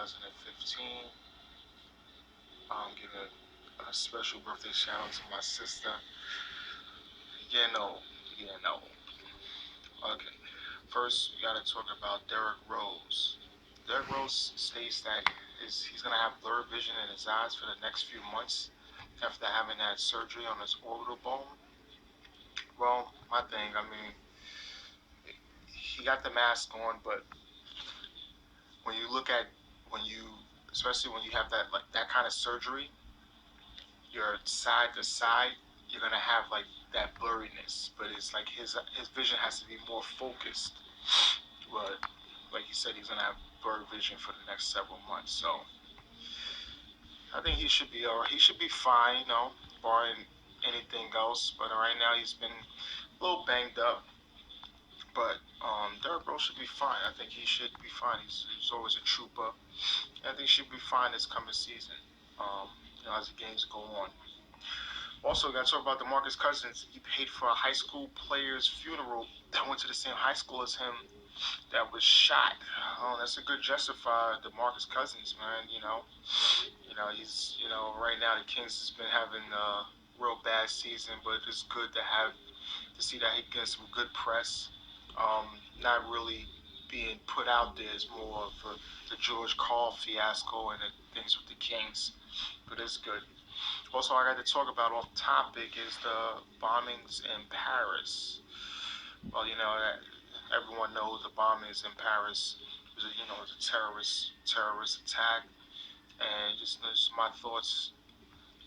2015. I'm giving a special birthday shout out to my sister. Yeah, no, yeah, no. Okay, first we gotta talk about Derrick Rose. Derrick Rose states that he's gonna have blurred vision in his eyes for the next few months after having had surgery on his orbital bone. Well, my thing, I mean, he got the mask on, but when you look at when you, especially when you have that like that kind of surgery, your side to side, you're gonna have like that blurriness. But it's like his vision has to be more focused. But like you said, he's gonna have blurred vision for the next several months. So I think he should be alright. He should be fine, barring anything else. But right now he's been a little banged up. But Derrick Rose should be fine. I think he should be fine. He's always a trooper. I think he should be fine this coming season. As the games go on. Also, we got to talk about DeMarcus Cousins. He paid for a high school player's funeral that went to the same high school as him that was shot. Oh, that's a good gesture for DeMarcus Cousins, man. He's right now the Kings has been having a real bad season, but it's good to see that he gets some good press. Not really being put out there is more of the George Karl fiasco and the things with the Kings, but it's good. Also, I got to talk about off topic is the bombings in Paris. Well, that everyone knows the bombings in Paris was a terrorist attack, and just my thoughts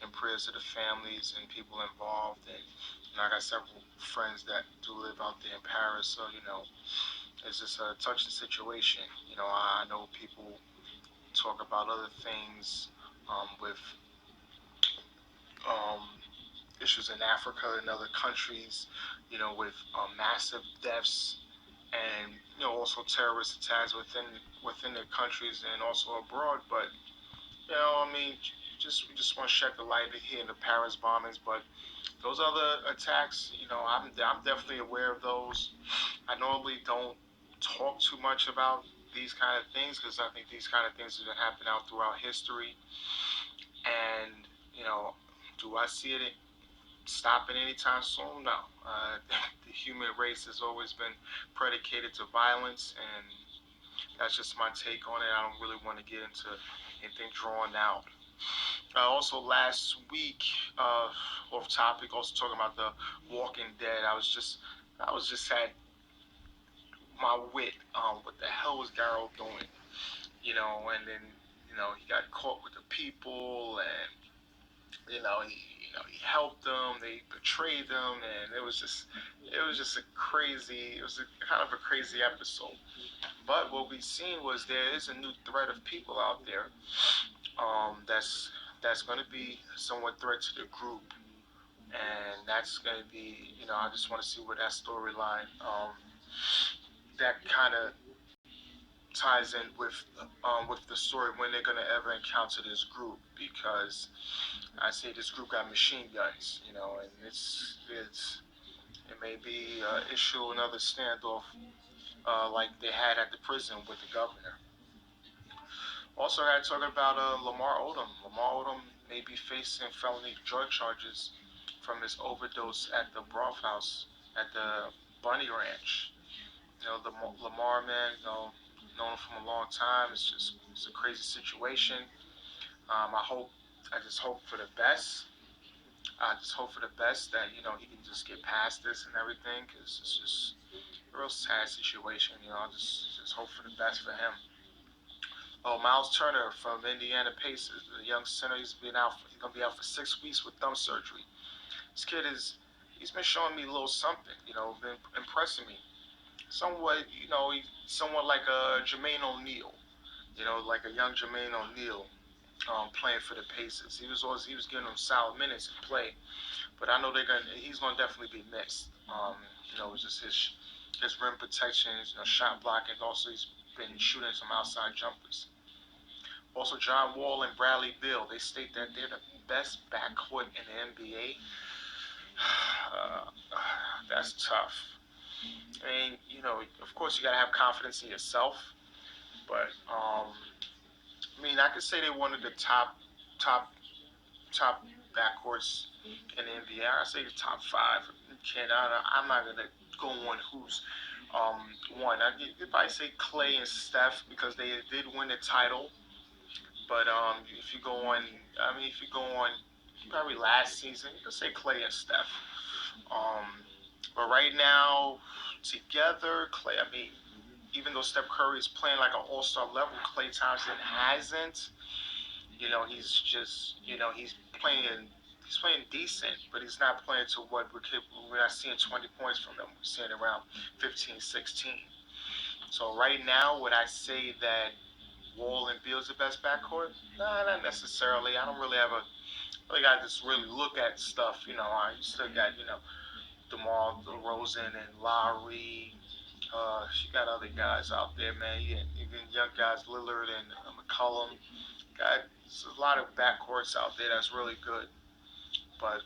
and prayers to the families and people involved. And I got several friends that do live out there in Paris, so it's just a touching situation. I know people talk about other things with um, issues in Africa and other countries, with massive deaths and also terrorist attacks within their countries and also abroad. But I mean, we just want to shed the light here in the Paris bombings. But those other attacks, I'm definitely aware of those. I normally don't talk too much about these kind of things because I think these kind of things have happened out throughout history. And do I see it stopping anytime soon? No. The human race has always been predicated to violence, and that's just my take on it. I don't really want to get into anything drawn out. Also, last week, off topic, also talking about the Walking Dead. I was just at my wit. What the hell was Garrow doing? And then he got caught with the people, and he helped them. They betrayed them, and it was a kind of a crazy episode. But what we seen was there is a new threat of people out there. That's going to be somewhat threat to the group, and that's going to be I just want to see where that storyline that kind of ties in with the story when they're going to ever encounter this group because I say this group got machine guns, and it may be issue another standoff like they had at the prison with the governor. Also, I had talking about Lamar Odom. Lamar Odom may be facing felony drug charges from his overdose at the broth house at the Bunny Ranch. The Lamar man, known him from a long time. It's a crazy situation. I just hope for the best. I just hope for the best that he can just get past this and everything because it's just a real sad situation. I just hope for the best for him. Oh, Miles Turner from Indiana Pacers, the young center, he's gonna be out for 6 weeks with thumb surgery. This kid he's been showing me a little something. Been impressing me. Somewhat, he's somewhat like a Jermaine O'Neal. Like a young Jermaine O'Neal playing for the Pacers. He was giving them solid minutes to play, but I know he's gonna definitely be missed. It's just his rim protection, shot blocking. Also, he's been shooting some outside jumpers. Also, John Wall and Bradley Beal, they state that they're the best backcourt in the NBA. Uh, that's tough. I mean, of course, you gotta have confidence in yourself, but I could say they're one of the top, top backcourts in the NBA. I say the top five. I'm not gonna go on who's one. If I say Clay and Steph because they did win the title, but if you go on, if you go on, probably last season, you could say Clay and Steph. Um, but right now, together, Clay. Even though Steph Curry is playing like an all-star level, Clay Thompson hasn't. He's playing he's playing decent, but he's not playing to what we're not seeing 20 points from him. We're seeing around 15, 16. So right now, would I say that Wall and Beal's the best backcourt? Nah, not necessarily. I don't really have a really got to just really look at stuff. You still got DeMar DeRozan and Lowry. She got other guys out there, man. Yeah, even young guys, Lillard and McCollum. Got there's a lot of backcourts out there that's really good, but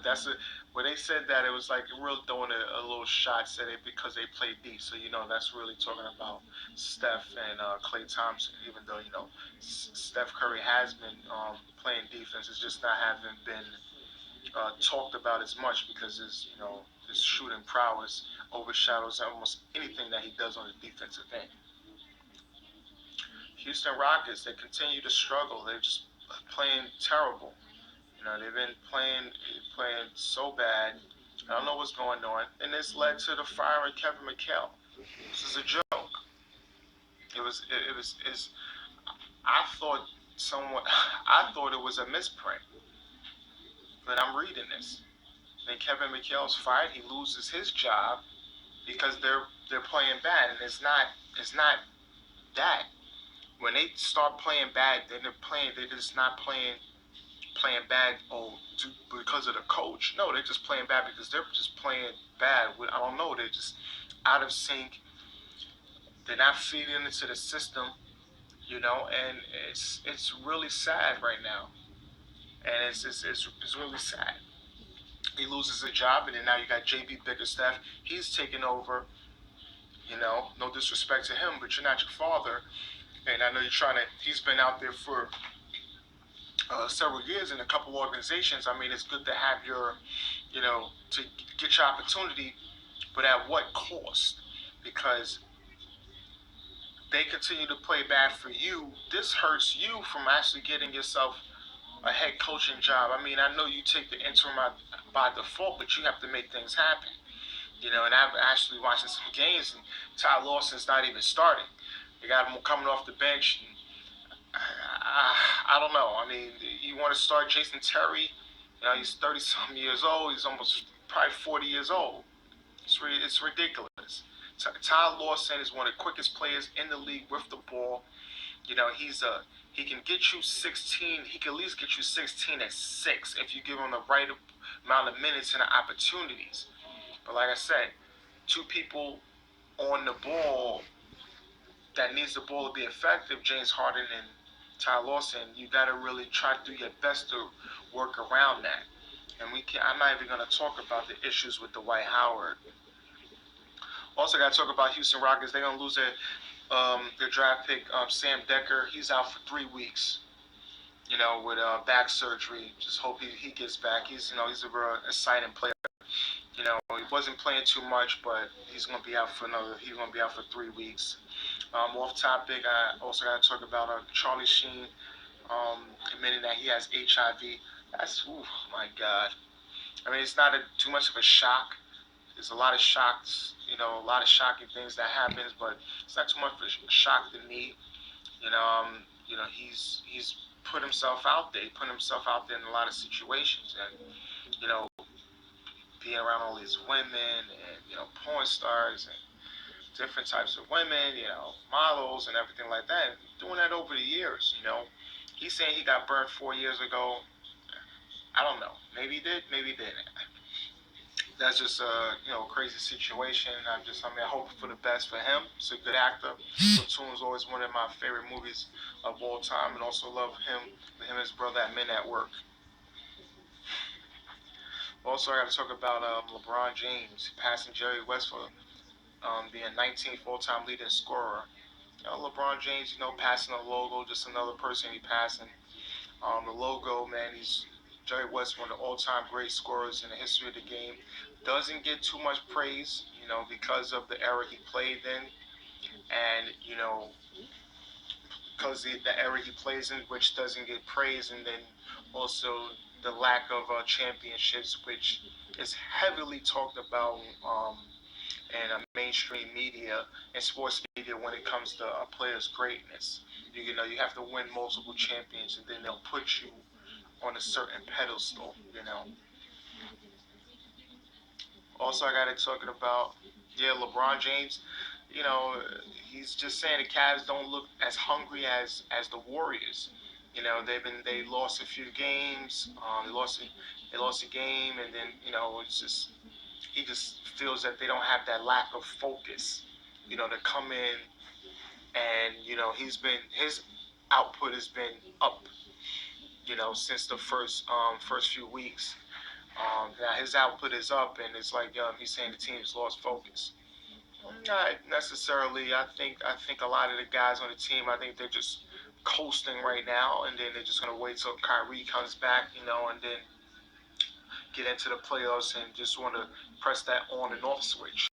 that's it. When they said that, it was like really throwing a little shot, said it because they play deep. So that's really talking about Steph and Klay Thompson. Even though Steph Curry has been playing defense, it's just not having been talked about as much because his shooting prowess overshadows almost anything that he does on the defensive end. Houston Rockets, they continue to struggle. They're just playing terrible. They've been playing so bad. I don't know what's going on, and this led to the firing Kevin McHale. This is a joke. It was is I thought someone I thought it was a misprint, but I'm reading this. Then Kevin McHale's fired. He loses his job because they're playing bad, and it's not that. When they start playing bad, then they're just not playing bad because of the coach. No, they're just playing bad because they're just playing bad. I don't know. They're just out of sync. They're not feeding into the system, and it's really sad right now. And it's really sad. He loses a job, and then now you got JB Bickerstaff. He's taking over. No disrespect to him, but you're not your father. And I know you're trying to. He's been out there for several years in a couple organizations. It's good to have to get your opportunity, but at what cost? Because they continue to play bad for you. This hurts you from actually getting yourself a head coaching job. I know you take the interim by default, but you have to make things happen. And I'm actually watching some games, and Ty Lawson's not even starting. They got him coming off the bench. And I don't know. You want to start Jason Terry? He's 30 some years old. He's almost probably 40 years old. It's ridiculous. Ty Lawson is one of the quickest players in the league with the ball. He can get you 16. He can at least get you 16 at 6 if you give him the right amount of minutes and opportunities. But like I said, two people on the ball that needs the ball to be effective, James Harden and Ty Lawson, you got to really try to do your best to work around that. And I'm not even going to talk about the issues with Dwight Howard. Also, got to talk about Houston Rockets. They're going to lose their draft pick, Sam Decker. He's out for 3 weeks. With back surgery. Just hope he gets back. He's a real exciting player. He wasn't playing too much, but he's going to be out for 3 weeks. Off topic, I also got to talk about Charlie Sheen admitting that he has HIV. That's, my God. It's not too much of a shock. There's a lot of shocks, a lot of shocking things that happens, but it's not too much of a shock to me. He's put himself out there. He put himself out there in a lot of situations, and being around all these women and porn stars and different types of women, models and everything like that. Doing that over the years, He's saying he got burned 4 years ago. I don't know. Maybe he did. Maybe he didn't. That's just a crazy situation. I hope for the best for him. He's a good actor. Platoon is always one of my favorite movies of all time, and also love him and his brother at Men at Work. Also, I got to talk about LeBron James passing Jerry West for being 19th all-time leading scorer. LeBron James, passing the logo, just another person he passing. The logo, man, he's Jerry West, one of the all-time great scorers in the history of the game. Doesn't get too much praise, because of the era he played in, and because the era he plays in, which doesn't get praise, and then also the lack of championships, which is heavily talked about in mainstream media and sports media when it comes to a player's greatness. You have to win multiple champions, and then they'll put you on a certain pedestal. Also, I got it talking about, yeah, LeBron James. You know, he's just saying the Cavs don't look as hungry as the Warriors. They lost a few games. They lost a game, and then it's just he just feels that they don't have that lack of focus. To come in and his output has been up. Since the first few weeks. Now his output is up, and it's like he's saying the team's lost focus. Not necessarily. I think a lot of the guys on the team, I think they're just coasting right now, and then they're just gonna wait till Kyrie comes back, and then get into the playoffs and just want to press that on and off switch.